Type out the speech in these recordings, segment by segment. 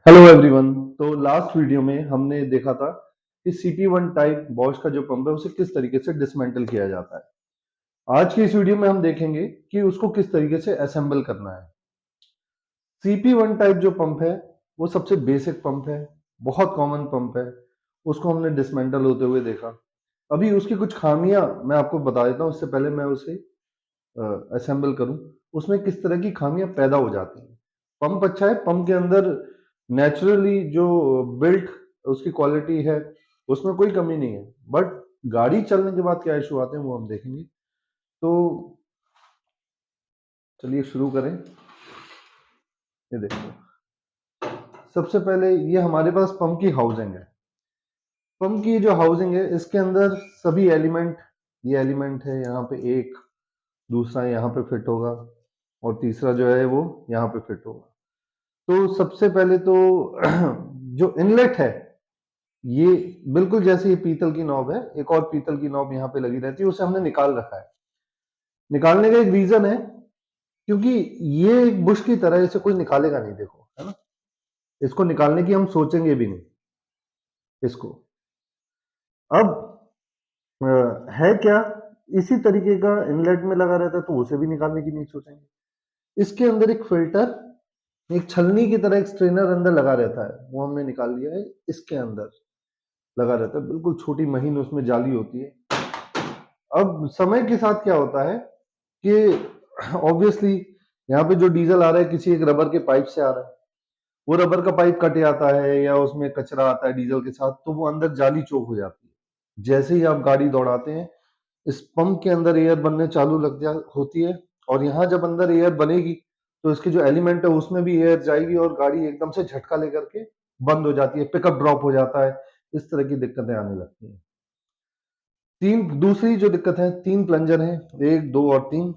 Hello everyone. तो last video में हमने देखा था कि CP1 टाइप बॉश का जो पंप है उसे किस तरीके से डिसमेंटल किया जाता है। आज की इस वीडियो में हम देखेंगे कि उसको किस तरीके से असेंबल करना है। CP1 टाइप जो पंप है वो सबसे बेसिक पंप है, बहुत कॉमन पंप है। उसको हमने डिसमेंटल होते हुए देखा। अभी उसकी कुछ खामियां मैं आपको बता देता हूँ, उससे पहले मैं उसे असेंबल करूं। उसमें किस तरह की खामियां पैदा हो जाती हैं। पंप अच्छा है, पंप के अंदर नेचुरली जो बिल्ट उसकी क्वालिटी है उसमें कोई कमी नहीं है, बट गाड़ी चलने के बाद क्या इशू आते हैं वो हम देखेंगे। तो चलिए शुरू करें। ये देखो, सबसे पहले ये हमारे पास पंप की हाउसिंग है। पंप की जो हाउसिंग है इसके अंदर सभी एलिमेंट, ये एलिमेंट है यहाँ पे एक, दूसरा यहाँ पे फिट होगा और तीसरा जो है वो यहाँ पे फिट होगा। तो सबसे पहले तो जो इनलेट है, ये बिल्कुल जैसे ये पीतल की नॉब है, एक और पीतल की नॉब यहाँ पे लगी रहती है, उसे हमने निकाल रखा है। निकालने का एक रीजन है, क्योंकि ये एक बुश की तरह है, इसे कोई निकालेगा नहीं, देखो है ना। इसको निकालने की हम सोचेंगे भी नहीं इसको। अब है क्या, इसी तरीके का इनलेट में लगा रहता है तो उसे भी निकालने की नहीं सोचेंगे। इसके अंदर एक फिल्टर, एक छलनी की तरह एक स्ट्रेनर अंदर लगा रहता है, वो हमने निकाल लिया है। इसके अंदर लगा रहता है, बिल्कुल छोटी महीन उसमें जाली होती है। अब समय के साथ क्या होता है कि ऑब्वियसली यहाँ पे जो डीजल आ रहा है किसी एक रबर के पाइप से आ रहा है। वो रबर का पाइप कट जाता है या उसमें कचरा आता है डीजल के साथ, तो वो अंदर जाली चोक हो जाती है। जैसे ही आप गाड़ी दौड़ाते हैं, इस पंप के अंदर एयर बनने चालू लग जा होती है, और यहाँ जब अंदर एयर बनेगी तो इसके जो एलिमेंट है उसमें भी एयर जाएगी और गाड़ी एकदम से झटका लेकर के बंद हो जाती है, पिकअप ड्रॉप हो जाता है। इस तरह की दिक्कतें आने लगती हैं। तीन दूसरी जो दिक्कत है, तीन प्लंजर हैं, एक दो और तीन।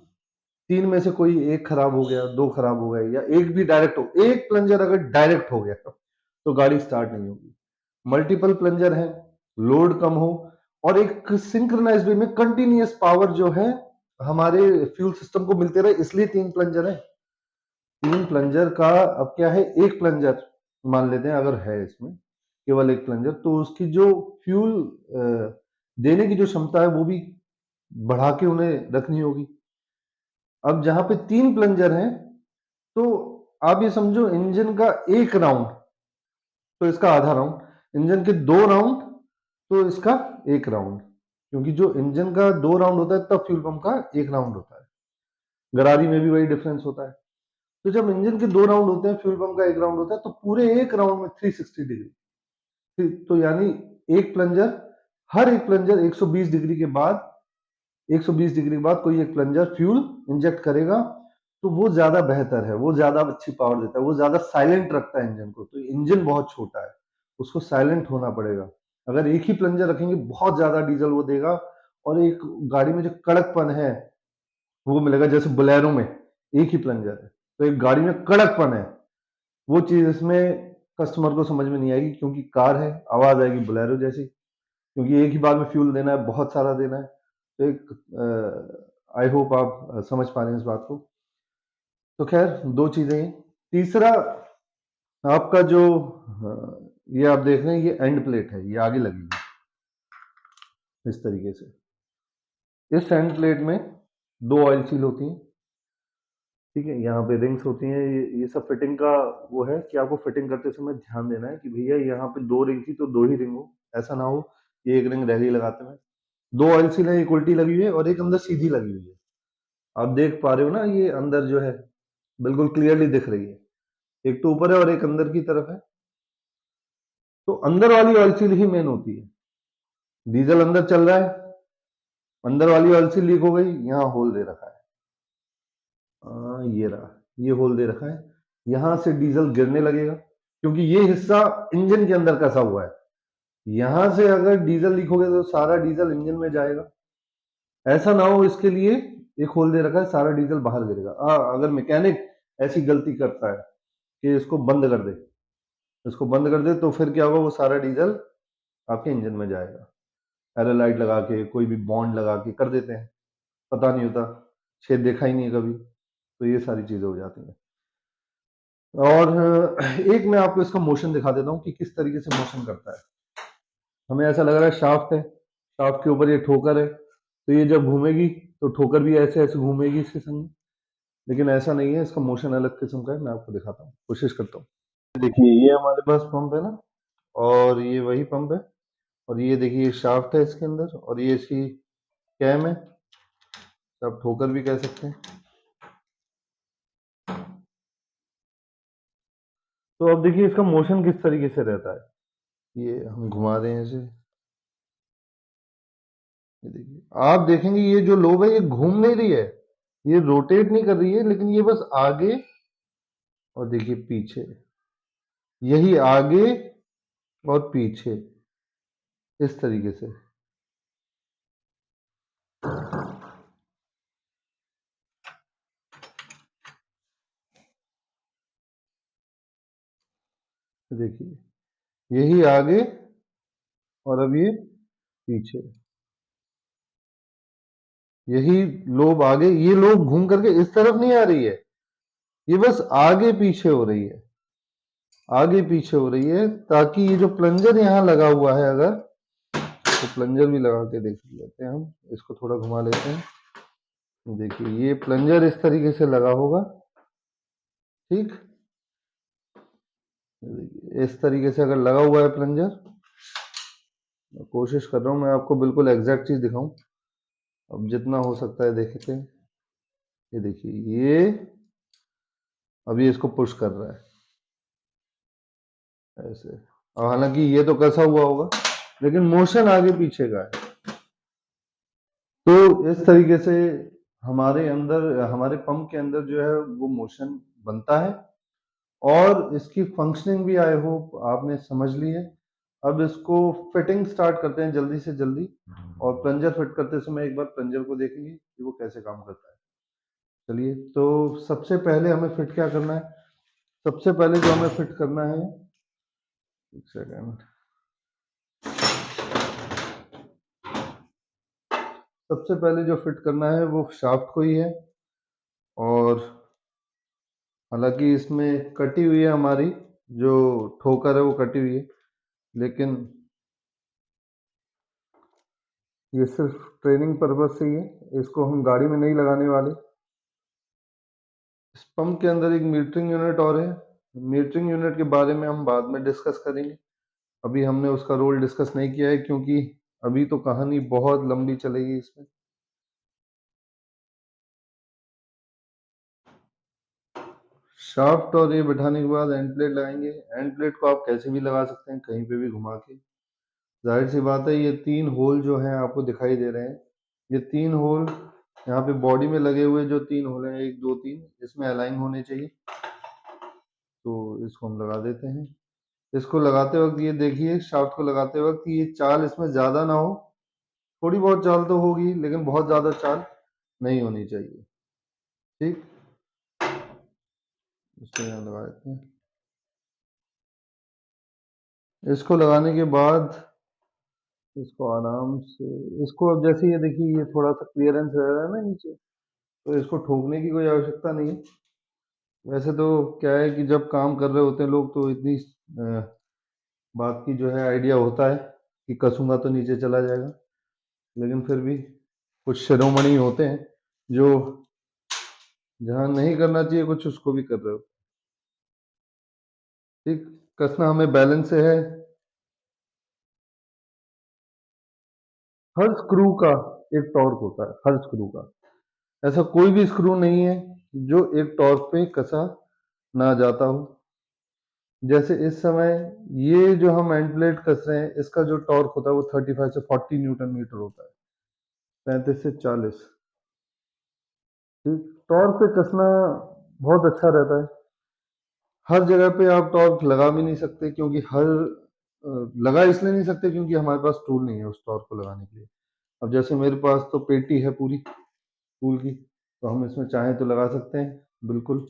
तीन में से कोई एक खराब हो गया, दो खराब हो गए, या एक भी डायरेक्ट हो, एक प्लंजर अगर डायरेक्ट हो गया तो गाड़ी स्टार्ट नहीं होगी। मल्टीपल प्लंजर है, लोड कम हो, और एक सिंक्रोनाइज वे में कंटिन्यूअस पावर जो है हमारे फ्यूल सिस्टम को मिलते रहे, इसलिए तीन प्लंजर है। तीन प्लंजर का अब क्या है, एक प्लंजर मान लेते हैं अगर है इसमें केवल एक प्लंजर, तो उसकी जो फ्यूल देने की जो क्षमता है वो भी बढ़ा के उन्हें रखनी होगी। अब जहां पे तीन प्लंजर हैं, तो आप ये समझो इंजन का एक राउंड तो इसका आधा राउंड, इंजन के दो राउंड तो इसका एक राउंड, क्योंकि जो इंजन का दो राउंड होता है तब फ्यूल पंप का एक राउंड होता है। गरारी में भी वही डिफरेंस होता है। तो जब इंजन के दो राउंड होते हैं, फ्यूल पंप का एक राउंड होता है, तो पूरे एक राउंड में 360 डिग्री, तो यानी एक प्लंजर, हर एक प्लंजर 120 डिग्री के बाद, 120 डिग्री के बाद कोई एक प्लंजर फ्यूल इंजेक्ट करेगा, तो वो ज्यादा बेहतर है, वो ज्यादा अच्छी पावर देता है, वो ज्यादा साइलेंट रखता है इंजन को। तो इंजन बहुत छोटा है, उसको साइलेंट होना पड़ेगा। अगर एक ही प्लंजर रखेंगे बहुत ज्यादा डीजल वो देगा, और एक गाड़ी में जो कड़कपन है वो मिलेगा। जैसे बोलेरो में एक ही प्लंजर है तो एक गाड़ी में कड़कपन है, वो चीज इसमें कस्टमर को समझ में नहीं आएगी, क्योंकि कार है, आवाज आएगी बोलेरो जैसी, क्योंकि एक ही बार में फ्यूल देना है, बहुत सारा देना है। तो एक आई होप आप समझ पा रहे हैं इस बात को। तो खैर दो चीजें हैं। तीसरा, आपका जो ये आप देख रहे हैं, ये एंड प्लेट है, ये आगे लगी है इस तरीके से। इस एंड प्लेट में दो ऑयल सील होती हैं, ठीक है। यहाँ पे रिंग्स होती हैं, ये सब फिटिंग का वो है कि आपको फिटिंग करते समय ध्यान देना है कि भैया यहाँ पे दो रिंग थी तो दो ही रिंग हो, ऐसा ना हो ये एक रिंग रह गई लगाते में। दो ऑयल सील है, एक उल्टी लगी हुई है और एक अंदर सीधी लगी हुई है। आप देख पा रहे हो ना, ये अंदर जो है बिल्कुल क्लियरली दिख रही है। एक तो ऊपर है और एक अंदर की तरफ है। तो अंदर वाली ऑयल सील ही मेन होती है। डीजल अंदर चल रहा है, अंदर वाली ऑयल सील लीक हो गई, यहाँ होल दे रखा है। ये रहा, ये होल दे रखा है, यहां से डीजल गिरने लगेगा, क्योंकि ये हिस्सा इंजन के अंदर कसा हुआ है। यहां से अगर डीजल लीक हो गया तो सारा डीजल इंजन में जाएगा। ऐसा ना हो इसके लिए एक होल दे रखा है, सारा डीजल बाहर गिरेगा। अगर मैकेनिक ऐसी गलती करता है कि इसको बंद कर दे, इसको बंद कर दे, तो फिर क्या होगा, वो सारा डीजल आपके इंजन में जाएगा। एरो लाइट लगा के, कोई भी बॉन्ड लगा के कर देते हैं, पता नहीं होता, छेद देखा ही नहीं है कभी, तो ये सारी चीजें हो जाती हैं। और एक मैं आपको इसका मोशन दिखा देता हूँ कि किस तरीके से मोशन करता है। हमें ऐसा लग रहा है शाफ्ट है, शाफ्ट के ऊपर ये ठोकर है, तो ये जब घूमेगी तो ठोकर भी ऐसे ऐसे घूमेगी इसके संग। लेकिन ऐसा नहीं है, इसका मोशन अलग किस्म का है। मैं आपको दिखाता हूँ, कोशिश करता हूँ। देखिए ये हमारे पास पंप है ना, और ये वही पंप है, और ये देखिए शाफ्ट है इसके अंदर, और ये इसकी कैम है, आप ठोकर भी कह सकते हैं। तो अब देखिए इसका मोशन किस तरीके से रहता है। ये हम घुमा रहे हैं इसे, ये देखिए, आप देखेंगे ये जो लोब है ये घूम नहीं रही है, ये रोटेट नहीं कर रही है, लेकिन ये बस आगे और देखिए पीछे, यही आगे और पीछे, इस तरीके से। देखिए यही आगे और अब ये पीछे, यही लोब आगे, ये लोब घूम करके इस तरफ नहीं आ रही है, ये बस आगे पीछे हो रही है, आगे पीछे हो रही है, ताकि ये जो प्लंजर यहाँ लगा हुआ है, अगर तो प्लंजर भी लगा के देख लेते हैं हम, इसको थोड़ा घुमा लेते हैं। देखिए ये प्लंजर इस तरीके से लगा होगा, ठीक, देखिए इस तरीके से अगर लगा हुआ है प्लंजर, मैं कोशिश कर रहा हूँ मैं आपको बिल्कुल एग्जैक्ट चीज दिखाऊं, अब जितना हो सकता है देखते हैं। ये देखिए ये अभी इसको पुश कर रहा है ऐसे, और हालांकि ये तो कसा हुआ होगा, लेकिन मोशन आगे पीछे का है। तो इस तरीके से हमारे अंदर, हमारे पंप के अंदर जो है वो मोशन बनता है, और इसकी फंक्शनिंग भी आई होप आपने समझ ली है। अब इसको फिटिंग स्टार्ट करते हैं जल्दी से जल्दी, और प्लंजर फिट करते समय एक बार प्लंजर को देखेंगे कि वो कैसे काम करता है। चलिए, तो सबसे पहले हमें फिट क्या करना है, सबसे पहले जो हमें फिट करना है, एक सेकेंड, सबसे पहले जो फिट करना है वो शाफ्ट को ही है। और हालांकि इसमें कटी हुई है हमारी जो ठोकर है, वो कटी हुई है, लेकिन ये सिर्फ ट्रेनिंग पर्पज से ही है, इसको हम गाड़ी में नहीं लगाने वाले। इस पंप के अंदर एक मीटरिंग यूनिट और है, मीटरिंग यूनिट के बारे में हम बाद में डिस्कस करेंगे, अभी हमने उसका रोल डिस्कस नहीं किया है, क्योंकि अभी तो कहानी बहुत लंबी चलेगी इसमें। शाफ्ट और ये बिठाने के बाद एंड प्लेट लगाएंगे। एंड प्लेट को आप कैसे भी लगा सकते हैं, कहीं पे भी घुमा के। जाहिर सी बात है, ये 3 होल जो हैं आपको दिखाई दे रहे हैं, ये 3 होल यहाँ पे बॉडी में लगे हुए जो 3 होल हैं, 1 2 3, इसमें अलाइन होने चाहिए। तो इसको हम लगा देते हैं। इसको लगाते वक्त ये देखिए, शाफ्ट को लगाते वक्त ये चाल इसमें ज्यादा ना हो, थोड़ी बहुत चाल तो होगी, लेकिन बहुत ज्यादा चाल नहीं होनी चाहिए, ठीक। इसको यहाँ लगा देते हैं। इसको लगाने के बाद इसको आराम से, इसको अब जैसे ये देखिए ये थोड़ा सा क्लियरेंस रह रहा है ना नीचे, तो इसको ठोकने की कोई आवश्यकता नहीं है। वैसे तो क्या है कि जब काम कर रहे होते हैं लोग, तो इतनी बात की जो है आइडिया होता है कि कसूंगा तो नीचे चला जाएगा, लेकिन फिर भी कुछ शिरोमणि होते हैं जो जहाँ नहीं करना चाहिए कुछ, उसको भी कर रहे हो, ठीक। कसना हमें बैलेंस से है। हर स्क्रू का एक टॉर्क होता है, हर स्क्रू का, ऐसा कोई भी स्क्रू नहीं है जो एक टॉर्क पे कसा ना जाता हो। जैसे इस समय ये जो हम एंड प्लेट कस रहे हैं, इसका जो टॉर्क होता है वो 35 से 40 न्यूटन मीटर होता है, 35 से 40, ठीक। टॉर्क पे कसना बहुत अच्छा रहता है। हर जगह पे आप टॉर्क लगा भी नहीं सकते, क्योंकि लगा इसलिए नहीं सकते क्योंकि हमारे पास टूल नहीं है उस टॉर्क को लगाने के लिए। अब जैसे मेरे पास तो पेटी है पूरी टूल की, तो हम इसमें चाहें तो लगा सकते हैं, बिल्कुल।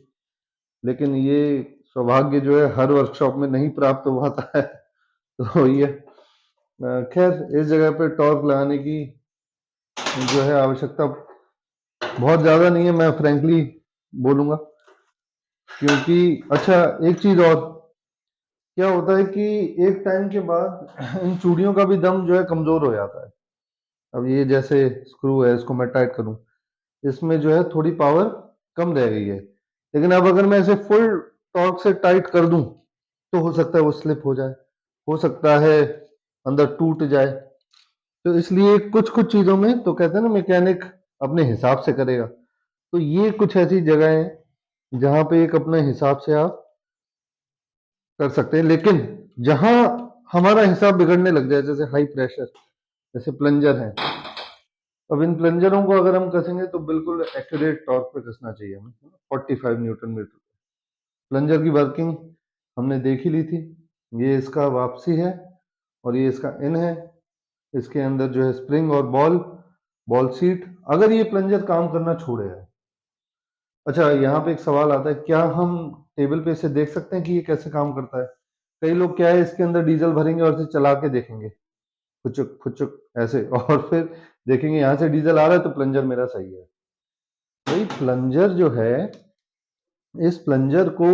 लेकिन ये सौभाग्य जो है हर वर्कशॉप में नहीं प्राप्त हो पाता है, तो ये खैर इस जगह पे टॉर्क लगाने की जो है आवश्यकता बहुत ज़्यादा नहीं है, मैं फ्रेंकली बोलूँगा। क्योंकि अच्छा, एक चीज और, क्या होता है कि एक टाइम के बाद इन चूड़ियों का भी दम जो है कमजोर हो जाता है। अब ये जैसे स्क्रू है, इसको मैं टाइट करूं, इसमें जो है थोड़ी पावर कम रह गई है, लेकिन अब अगर मैं इसे फुल टॉर्क से टाइट कर दूं तो हो सकता है वो स्लिप हो जाए, हो सकता है अंदर टूट जाए। तो इसलिए कुछ कुछ चीजों में तो कहते हैं ना, मैकेनिक अपने हिसाब से करेगा। तो ये कुछ ऐसी जगह है जहां पे एक अपने हिसाब से आप कर सकते हैं, लेकिन जहां हमारा हिसाब बिगड़ने लग जाए, जैसे हाई प्रेशर, जैसे प्लंजर है, अब इन प्लंजरों को अगर हम कसेंगे तो बिल्कुल एक्यूरेट टॉर्क पे कसना चाहिए हमें, 45 न्यूटन मीटर। प्लंजर की वर्किंग हमने देख ही ली थी। ये इसका वापसी है और ये इसका इन है। इसके अंदर जो है स्प्रिंग और बॉल, बॉल सीट। अगर ये प्लंजर काम करना छोड़ेगा, अच्छा यहाँ पे एक सवाल आता है, क्या हम टेबल पे इसे देख सकते हैं कि ये कैसे काम करता है? कई लोग क्या है, इसके अंदर डीजल भरेंगे और इसे चला के देखेंगे, फुचुक फुचुक ऐसे, और फिर देखेंगे यहाँ से डीजल आ रहा है तो प्लंजर मेरा सही है। भाई प्लंजर जो है, इस प्लंजर को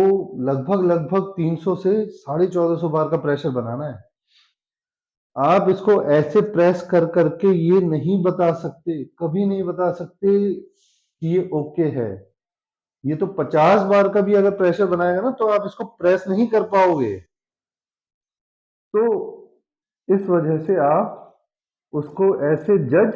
लगभग लगभग 300 से 1450 बार का प्रेशर बनाना है। आप इसको ऐसे प्रेस कर करके ये नहीं बता सकते, कभी नहीं बता सकते कि ये ओके है। ये तो 50 बार का भी अगर प्रेशर बनाएगा ना तो आप इसको प्रेस नहीं कर पाओगे। तो इस वजह से आप उसको ऐसे जज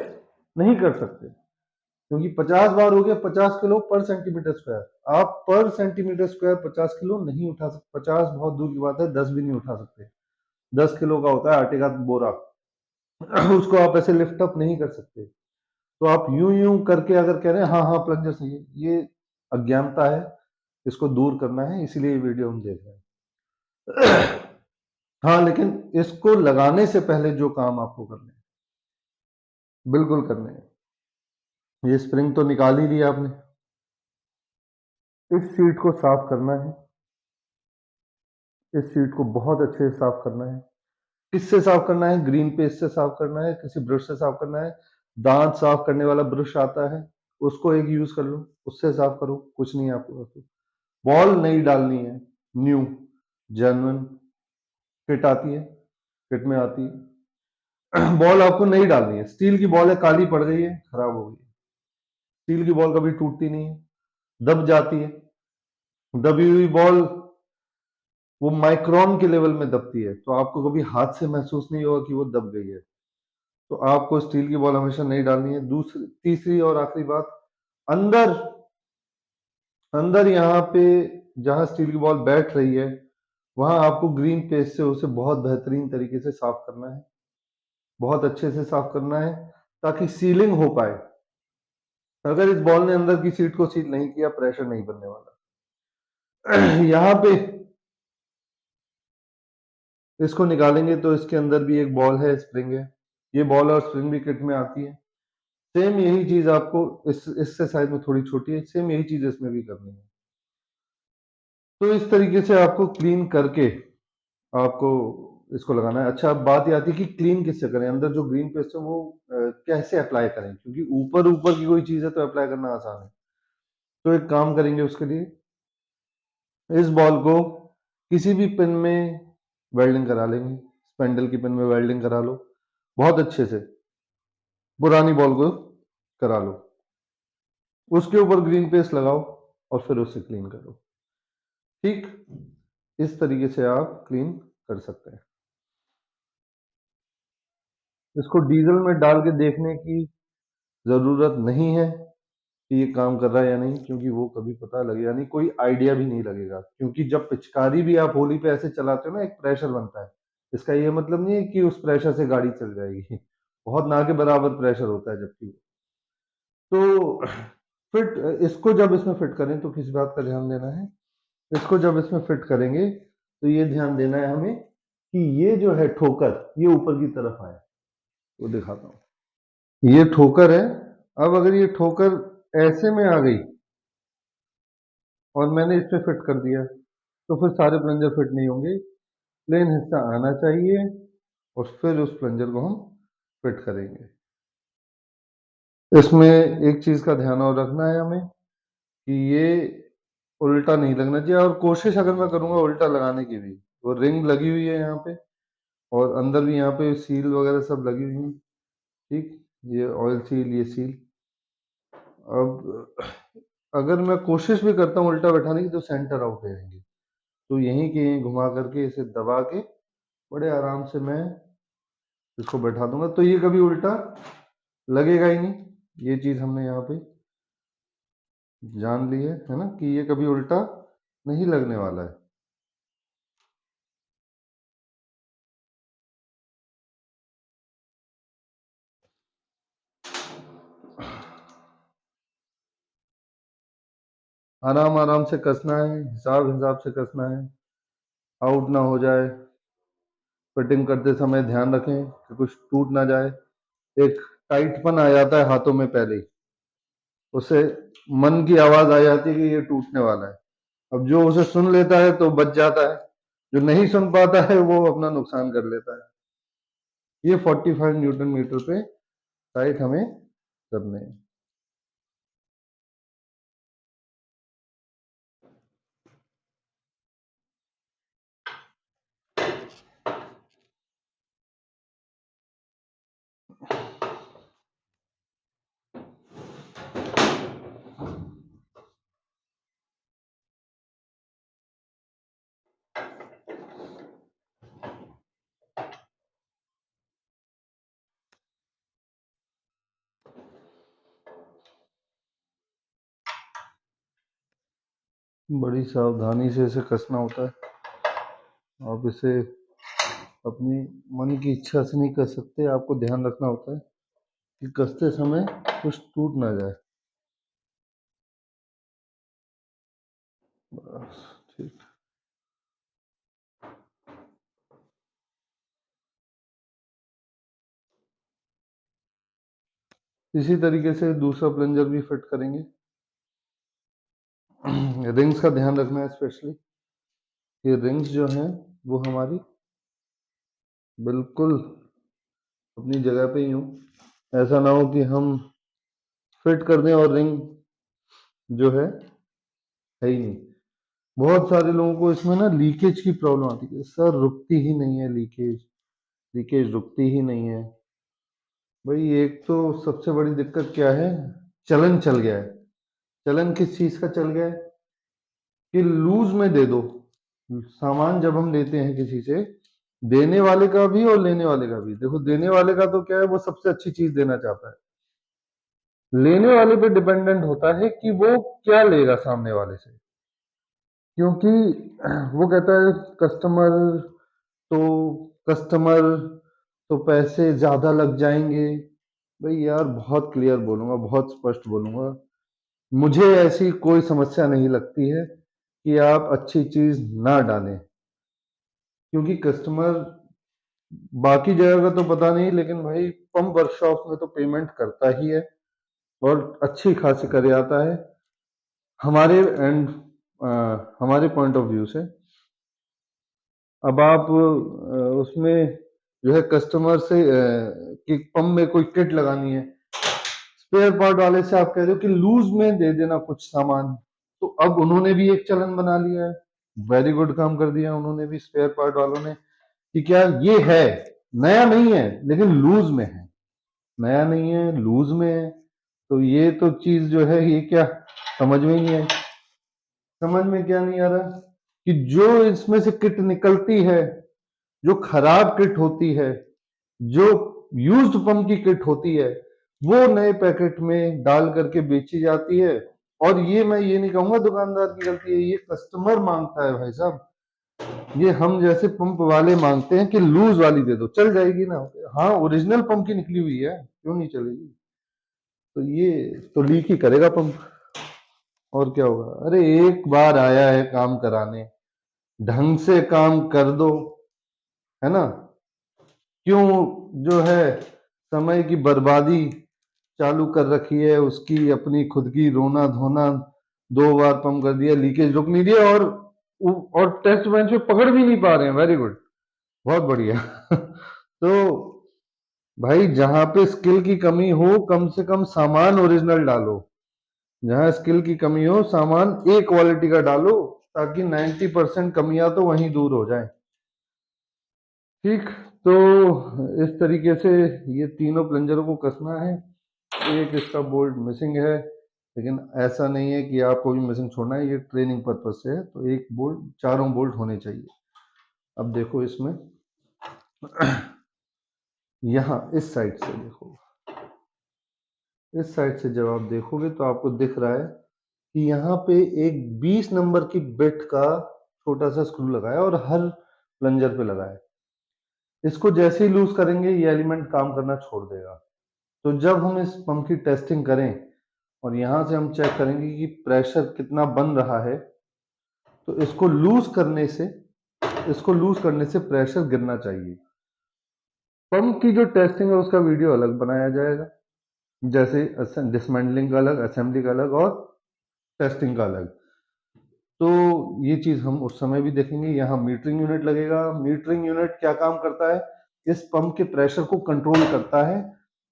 नहीं कर सकते, क्योंकि 50 बार हो गया, 50 किलो पर सेंटीमीटर स्क्वायर, आप पर सेंटीमीटर स्क्वायर 50 किलो नहीं उठा सकते। 50 बहुत दूर की बात है, 10 भी नहीं उठा सकते। 10 किलो का होता है आटे का बोरा, उसको आप ऐसे लिफ्ट अप नहीं कर सकते। तो आप यूं यूं करके अगर कह रहे हैं हाँ हाँ प्लंजर सही है, ये अज्ञानता है, इसको दूर करना है, इसीलिए ये वीडियो हम देख रहे हैं। हाँ, लेकिन इसको लगाने से पहले जो काम आपको करने हैं, बिल्कुल करने हैं। ये स्प्रिंग तो निकाल ही लिया आपने, इस सीट को साफ करना है। इस सीट को बहुत अच्छे से साफ करना है। किससे साफ करना है? ग्रीन पेस्ट से साफ करना है, किसी ब्रश से साफ करना है। दांत साफ करने वाला ब्रश आता है, उसको एक यूज कर लो, उससे साफ करो, कुछ नहीं है आपको। बॉल नहीं डालनी है, न्यू जेन्युइन किट आती है, किट में आती है। बॉल आपको नहीं डालनी है। स्टील की बॉल है, काली पड़ गई है, खराब हो गई है। स्टील की बॉल कभी टूटती नहीं है, दब जाती है। दबी हुई बॉल वो माइक्रोन के लेवल में दबती है, तो आपको कभी हाथ से महसूस नहीं होगा कि वो दब गई है। तो आपको स्टील की बॉल हमेशा नहीं डालनी है। दूसरी, तीसरी और आखिरी बात, अंदर अंदर यहाँ पे जहां स्टील की बॉल बैठ रही है, वहां आपको ग्रीन पेस्ट से उसे बहुत बेहतरीन तरीके से साफ करना है, बहुत अच्छे से साफ करना है, ताकि सीलिंग हो पाए। अगर इस बॉल ने अंदर की सीट को सील नहीं किया, प्रेशर नहीं बनने वाला। यहाँ पे इसको निकालेंगे तो इसके अंदर भी एक बॉल है, स्प्रिंग है। ये बॉल और स्प्रिंग भी किट में आती है। सेम यही चीज आपको इससे साइज में थोड़ी छोटी है, सेम यही चीज इसमें भी करनी है। तो इस तरीके से आपको क्लीन करके आपको इसको लगाना है। अच्छा, अब बात ये आती है कि क्लीन किससे करें, अंदर जो ग्रीन पेस्ट है वो कैसे अप्लाई करें, क्योंकि ऊपर ऊपर की कोई चीज है तो अप्लाई करना आसान है। तो एक काम करेंगे उसके लिए, इस बॉल को किसी भी पिन में वेल्डिंग करा लेंगे। स्पेंडल की पिन में वेल्डिंग करा लो बहुत अच्छे से, पुरानी बॉल को करा लो, उसके ऊपर ग्रीन पेस्ट लगाओ और फिर उसे क्लीन करो। ठीक, इस तरीके से आप क्लीन कर सकते हैं। इसको डीजल में डाल के देखने की जरूरत नहीं है कि ये काम कर रहा है या नहीं, क्योंकि वो कभी पता लगेगा नहीं, कोई आइडिया भी नहीं लगेगा। क्योंकि जब पिचकारी भी आप होली पे ऐसे चलाते हो ना, एक प्रेशर बनता है। इसका ये मतलब नहीं है कि उस प्रेशर से गाड़ी चल जाएगी। बहुत ना के बराबर प्रेशर होता है जबकि। तो फिट, इसको जब इसमें फिट करें तो किस बात का ध्यान देना है? इसको जब इसमें फिट करेंगे तो ये ध्यान देना है हमें कि ये जो है ठोकर, ये ऊपर की तरफ आए। वो दिखाता हूँ, ये ठोकर है। अब अगर ये ठोकर ऐसे में आ गई और मैंने इस पे फिट कर दिया, तो फिर सारे प्लंजर फिट नहीं होंगे। प्लेन हिस्सा आना चाहिए और फिर उस प्लंजर को हम फिट करेंगे। इसमें एक चीज का ध्यान और रखना है हमें कि ये उल्टा नहीं लगना चाहिए, और कोशिश अगर मैं करूंगा उल्टा लगाने की भी, वो रिंग लगी हुई है यहाँ पे, और अंदर भी यहाँ पे सील वगैरह सब लगी हुई है। ठीक, ये ऑयल सील, ये सील। अब अगर मैं कोशिश भी करता हूँ उल्टा बैठाने की तो सेंटर आउट हो जाएंगे, तो यहीं के यहीं घुमा करके इसे दबा के बड़े आराम से मैं इसको बैठा दूंगा, तो ये कभी उल्टा लगेगा ही नहीं। ये चीज हमने यहाँ पे जान ली है ना, कि ये कभी उल्टा नहीं लगने वाला है। आराम आराम से कसना है, हिसाब हिसाब से कसना है, आउट ना हो जाए। फिटिंग करते समय ध्यान रखें कि कुछ टूट ना जाए। एक टाइटपन आ जाता है हाथों में पहले ही, उससे मन की आवाज आ जाती है कि ये टूटने वाला है। अब जो उसे सुन लेता है तो बच जाता है, जो नहीं सुन पाता है वो अपना नुकसान कर लेता है। ये 45 न्यूटन मीटर पे टाइट हमें करने हैं। बड़ी सावधानी से इसे कसना होता है। आप इसे अपनी मन की इच्छा से नहीं कर सकते, आपको ध्यान रखना होता है कि कसते समय कुछ टूट ना जाए। बस, ठीक। इसी तरीके से दूसरा प्लंजर भी फिट करेंगे। रिंग्स का ध्यान रखना है स्पेशली, ये रिंग्स जो हैं वो हमारी बिल्कुल अपनी जगह पे ही हो। ऐसा ना हो कि हम फिट कर दें और रिंग जो है ही नहीं। बहुत सारे लोगों को इसमें ना लीकेज की प्रॉब्लम आती है, सर रुकती ही नहीं है लीकेज, लीकेज रुकती ही नहीं है। भाई एक तो सबसे बड़ी दिक्कत क्या है, चलन चल गया है। चलन किस चीज का चल गया है कि लूज में दे दो। सामान जब हम लेते हैं किसी से, देने वाले का भी और लेने वाले का भी, देखो देने वाले का तो क्या है, वो सबसे अच्छी चीज देना चाहता है। लेने वाले पे डिपेंडेंट होता है कि वो क्या लेगा सामने वाले से, क्योंकि वो कहता है कस्टमर तो कस्टमर तो पैसे ज्यादा लग जाएंगे। भाई यार बहुत क्लियर बोलूंगा, बहुत स्पष्ट बोलूंगा, मुझे ऐसी कोई समस्या नहीं लगती है कि आप अच्छी चीज ना डालें, क्योंकि कस्टमर बाकी जगह का तो पता नहीं, लेकिन भाई पंप वर्कशॉप में तो पेमेंट करता ही है और अच्छी खासी करे आता है। हमारे एंड हमारे पॉइंट ऑफ व्यू से अब आप उसमें जो है कस्टमर से कि पंप में कोई किट लगानी है, स्पेयर पार्ट वाले से आप कह रहे हो कि लूज में दे देना कुछ सामान, तो अब उन्होंने भी एक चलन बना लिया है। वेरी गुड काम कर दिया उन्होंने भी, स्पेयर पार्ट वालों ने, कि क्या ये है, नया नहीं है लेकिन लूज में है, नया नहीं है लूज में है। तो ये तो चीज जो है ये क्या समझ में ही नहीं है। समझ में क्या नहीं आ रहा कि जो इसमें से किट निकलती है, जो खराब किट होती है, जो यूज्ड पंप की किट होती है, वो नए पैकेट में डाल करके बेची जाती है। और ये मैं ये नहीं कहूंगा दुकानदार की गलती है, ये कस्टमर मांगता है भाई साहब। ये हम जैसे पंप वाले मांगते हैं कि लूज वाली दे दो, चल जाएगी ना, हाँ ओरिजिनल पंप की निकली हुई है, क्यों नहीं चलेगी। तो ये तो लीक ही करेगा पंप, और क्या होगा। अरे एक बार आया है काम कराने, ढंग से काम कर दो, है ना। क्यों जो है समय की बर्बादी चालू कर रखी है, उसकी अपनी खुद की रोना धोना, 2 बार पंप कर दिया, लीकेज रुक नहीं दिया, और टेस्ट बेंच पे पकड़ भी नहीं पा रहे हैं। वेरी गुड, बहुत बढ़िया। तो भाई जहां पे स्किल की कमी हो, कम से कम सामान ओरिजिनल डालो। जहां स्किल की कमी हो सामान ए क्वालिटी का डालो, ताकि 90% कमियां तो वहीं दूर हो जाए। ठीक, तो इस तरीके से ये तीनों प्लंजरों को कसना है। एक इसका बोल्ट मिसिंग है, लेकिन ऐसा नहीं है कि आपको भी मिसिंग छोड़ना है, ये ट्रेनिंग पर्पज से है, तो एक बोल्ट, चारों बोल्ट होने चाहिए। अब देखो इसमें यहाँ इस साइड से देखो, इस साइड से जब आप देखोगे तो आपको दिख रहा है कि यहाँ पे एक 20 नंबर की बिट का छोटा सा स्क्रू लगा है और हर प्लंजर पे लगा है। इसको जैसे ही लूज करेंगे ये एलिमेंट काम करना छोड़ देगा। तो जब हम इस पंप की टेस्टिंग करें और यहाँ से हम चेक करेंगे कि प्रेशर कितना बन रहा है, तो इसको लूज करने से प्रेशर गिरना चाहिए। पंप की जो टेस्टिंग है उसका वीडियो अलग बनाया जाएगा, जैसे डिसमेंटलिंग का अलग, असेंबली का अलग और टेस्टिंग का अलग। तो ये चीज हम उस समय भी देखेंगे। यहाँ मीटरिंग यूनिट लगेगा। मीटरिंग यूनिट क्या काम करता है, इस पंप के प्रेशर को कंट्रोल करता है।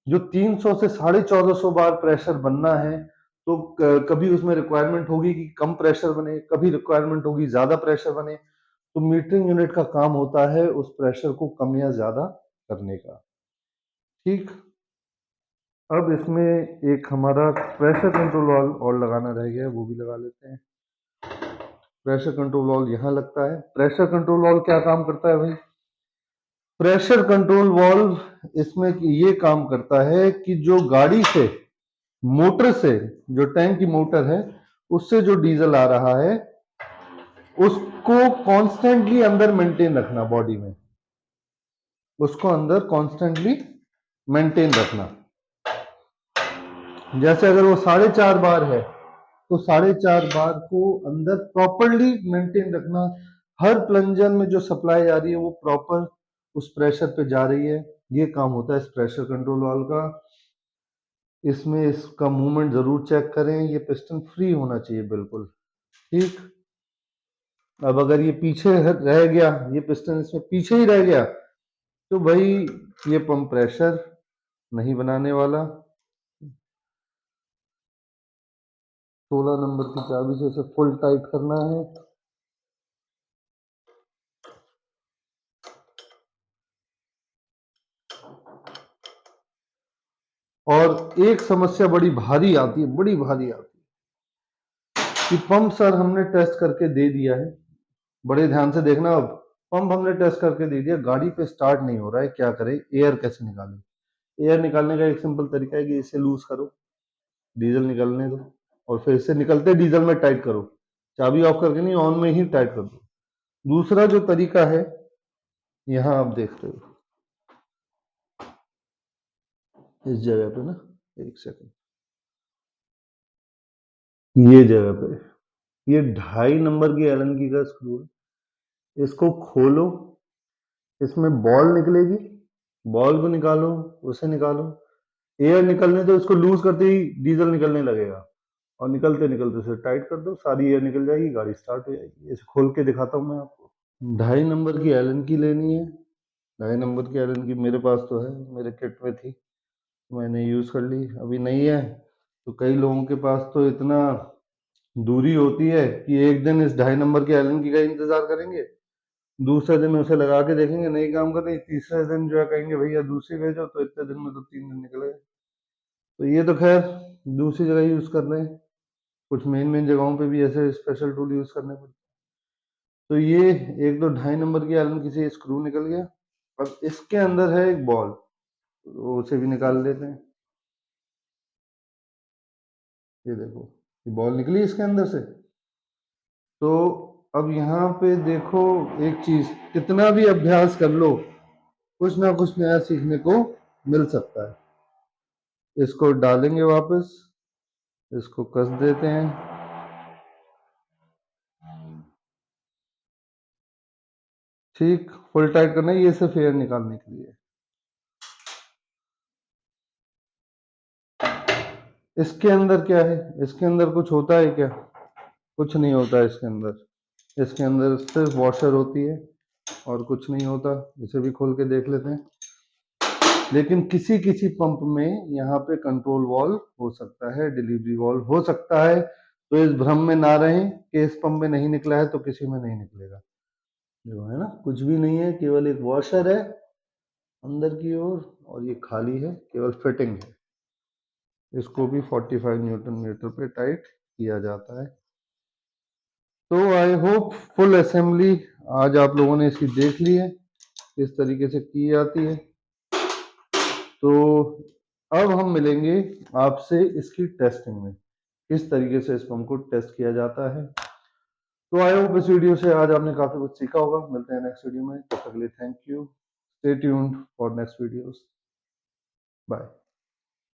जो 300 से 1450 बार प्रेशर बनना है, तो कभी उसमें रिक्वायरमेंट होगी कि कम प्रेशर बने, कभी रिक्वायरमेंट होगी ज्यादा प्रेशर बने। तो मीटरिंग यूनिट का काम होता है उस प्रेशर को कम या ज्यादा करने का। ठीक, अब इसमें एक हमारा प्रेशर कंट्रोल वाल्व और लगाना रह गया है, वो भी लगा लेते हैं। प्रेशर कंट्रोल वाल्व यहाँ लगता है। प्रेशर कंट्रोल वाल्व क्या काम करता है भाई? प्रेशर कंट्रोल वाल्व इसमें ये काम करता है कि जो गाड़ी से, मोटर से, जो टैंक की मोटर है उससे जो डीजल आ रहा है उसको कॉन्स्टेंटली अंदर मेंटेन रखना, बॉडी में उसको अंदर कॉन्स्टेंटली मेंटेन रखना। जैसे अगर वो 4.5 बार है तो 4.5 बार को अंदर प्रॉपरली मेंटेन रखना। हर प्लंजर में जो सप्लाई आ रही है वो प्रॉपर उस प्रेशर पे जा रही है। ये काम होता है इस प्रेशर कंट्रोल वाल्व का। इसमें इसका मूवमेंट जरूर चेक करें, ये पिस्टन फ्री होना चाहिए बिल्कुल। ठीक, अब अगर ये पीछे रह गया, ये पिस्टन इसमें पीछे ही रह गया, तो भाई ये पंप प्रेशर नहीं बनाने वाला। 16 नंबर की चाबी से इसे फुल टाइट करना है। और एक समस्या बड़ी भारी आती है, बड़ी भारी आती है कि पंप सर हमने टेस्ट करके दे दिया है, बड़े ध्यान से देखना। अब पंप हमने टेस्ट करके दे दिया, गाड़ी पे स्टार्ट नहीं हो रहा है, क्या करें? एयर कैसे निकालें? एयर निकालने का एक सिंपल तरीका है कि इसे लूज करो, डीजल निकलने दो, और फिर इसे निकलते डीजल में टाइट करो। चाबी ऑफ करके नहीं, ऑन में ही टाइट कर दो। दूसरा जो तरीका है, यहाँ आप देख रहे हो इस जगह पे ना, एक सेकंड, ये जगह पे ये 2.5 नंबर की एलन की का स्क्रू है। इसको खोलो, इसमें बॉल निकलेगी, बॉल को निकालो, उसे निकालो, एयर निकलने दो। इसको लूज करते ही डीजल निकलने लगेगा, और निकलते निकलते उसे टाइट कर दो, सारी एयर निकल जाएगी, गाड़ी स्टार्ट हो जाएगी। इसे खोल के दिखाता हूँ मैं आपको। 2.5 नंबर की एलन की लेनी है। 2.5 नंबर की एलन की मेरे पास तो है, मेरे किट में थी, मैंने यूज कर ली। अभी नहीं है तो कई लोगों के पास तो इतना दूरी होती है कि एक दिन इस 2.5 नंबर के एलन की का इंतजार करेंगे, दूसरे दिन उसे लगा के देखेंगे नहीं काम कर रही, तीसरे दिन जो है कहेंगे भैया दूसरी भेजो, तो इतने दिन में तो 3 दिन निकल गए। तो ये तो खैर दूसरी जगह यूज कर रहे हैं, कुछ मेन मेन जगहों पे भी ऐसे स्पेशल टूल यूज करने पड़ते। तो ये एक दो 2.5 नंबर की एलन की से स्क्रू निकल गया। अब इसके अंदर है एक बॉल, तो उसे भी निकाल लेते हैं। ये देखो, ये बॉल निकली इसके अंदर से। तो अब यहाँ पे देखो, एक चीज, कितना भी अभ्यास कर लो कुछ ना कुछ नया सीखने को मिल सकता है। इसको डालेंगे वापस, इसको कस देते हैं। ठीक, फुल टाइट करना है, ये सिर्फ एयर निकालने के लिए। इसके अंदर क्या है? इसके अंदर कुछ होता है क्या? कुछ नहीं होता है इसके अंदर। इसके अंदर सिर्फ वॉशर होती है और कुछ नहीं होता। इसे भी खोल के देख लेते हैं। लेकिन किसी किसी पंप में यहाँ पे कंट्रोल वॉल्व हो सकता है, डिलीवरी वॉल्व हो सकता है। तो इस भ्रम में ना रहें कि इस पंप में नहीं निकला है तो किसी में नहीं निकलेगा। जो है ना, कुछ भी नहीं है, केवल एक वॉशर है अंदर की ओर और ये खाली है, केवल फिटिंग है। इसको भी 45 न्यूटन मीटर पे टाइट किया जाता है। तो आई होप फुल असेंबली आज आप लोगों ने इसकी देख ली है, किस तरीके से की जाती है। तो अब हम मिलेंगे आपसे इसकी टेस्टिंग में, किस तरीके से इस पंप को टेस्ट किया जाता है। तो आई होप इस वीडियो से आज आपने काफी कुछ सीखा होगा। मिलते हैं नेक्स्ट वीडियो में, तब तक के लिए thank you. Stay tuned for next videos. Bye.